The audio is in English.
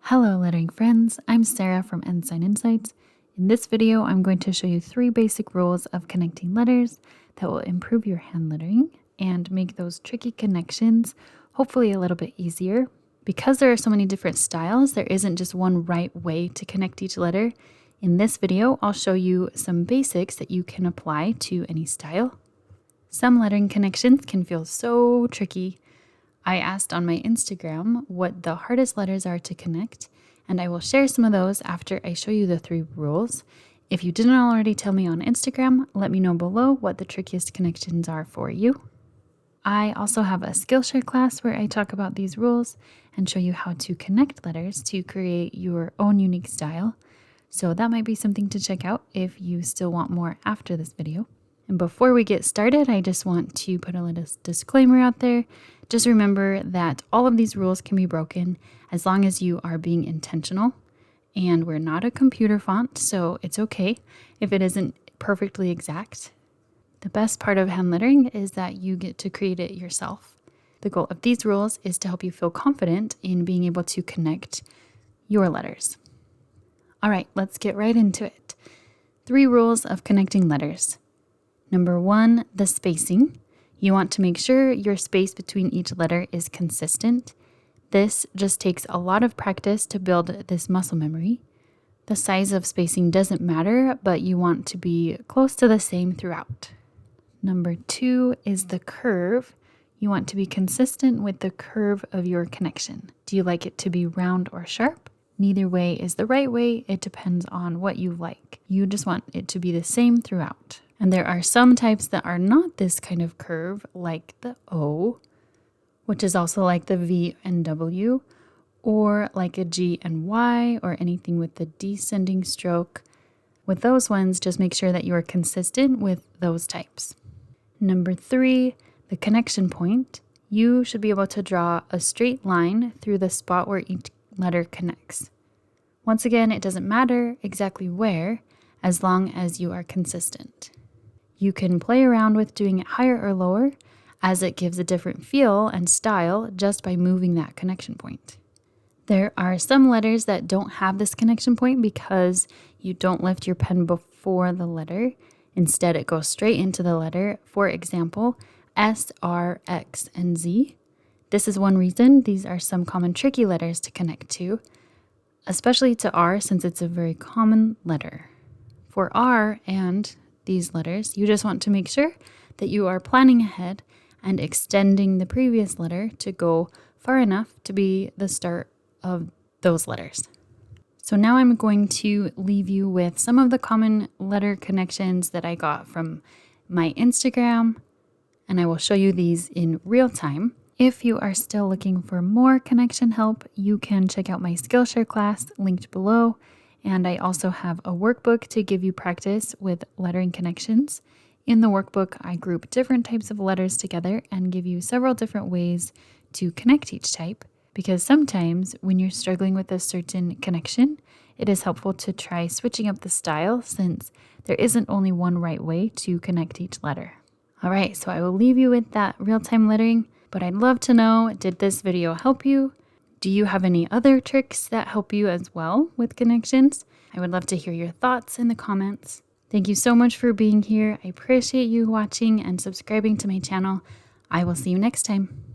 Hello lettering friends, I'm Sarah from Ensign Insights. In this video, I'm going to show you 3 basic rules of connecting letters that will improve your hand lettering and make those tricky connections hopefully a little bit easier. Because there are so many different styles, there isn't just one right way to connect each letter. In this video, I'll show you some basics that you can apply to any style. Some lettering connections can feel so tricky. I asked on my Instagram what the hardest letters are to connect, and I will share some of those after I show you the 3 rules. If you didn't already tell me on Instagram, let me know below what the trickiest connections are for you. I also have a Skillshare class where I talk about these rules and show you how to connect letters to create your own unique style. So that might be something to check out if you still want more after this video. And before we get started, I just want to put a little disclaimer out there. Just remember that all of these rules can be broken as long as you are being intentional. And we're not a computer font, so it's okay if it isn't perfectly exact. The best part of hand lettering is that you get to create it yourself. The goal of these rules is to help you feel confident in being able to connect your letters. All right, let's get right into it. 3 rules of connecting letters. Number 1, the spacing. You want to make sure your space between each letter is consistent. This just takes a lot of practice to build this muscle memory. The size of spacing doesn't matter, but you want to be close to the same throughout. Number 2 is the curve. You want to be consistent with the curve of your connection. Do you like it to be round or sharp? Neither way is the right way. It depends on what you like. You just want it to be the same throughout. And there are some types that are not this kind of curve, like the O, which is also like the V and W, or like a G and Y, or anything with the descending stroke. With those ones, just make sure that you are consistent with those types. Number 3, the connection point. You should be able to draw a straight line through the spot where each letter connects. Once again, it doesn't matter exactly where, as long as you are consistent. You can play around with doing it higher or lower, as it gives a different feel and style just by moving that connection point. There are some letters that don't have this connection point because you don't lift your pen before the letter. Instead, it goes straight into the letter. For example, S, R, X, and Z. This is one reason these are some common tricky letters to connect to, especially to R since it's a very common letter. For R and these letters, you just want to make sure that you are planning ahead and extending the previous letter to go far enough to be the start of those letters. So now I'm going to leave you with some of the common letter connections that I got from my Instagram, and I will show you these in real time. If you are still looking for more connection help, you can check out my Skillshare class linked below. And I also have a workbook to give you practice with lettering connections. In the workbook, I group different types of letters together and give you several different ways to connect each type, because sometimes when you're struggling with a certain connection, it is helpful to try switching up the style since there isn't only one right way to connect each letter. All right, so I will leave you with that real-time lettering, but I'd love to know, did this video help you? Do you have any other tricks that help you as well with connections? I would love to hear your thoughts in the comments. Thank you so much for being here. I appreciate you watching and subscribing to my channel. I will see you next time.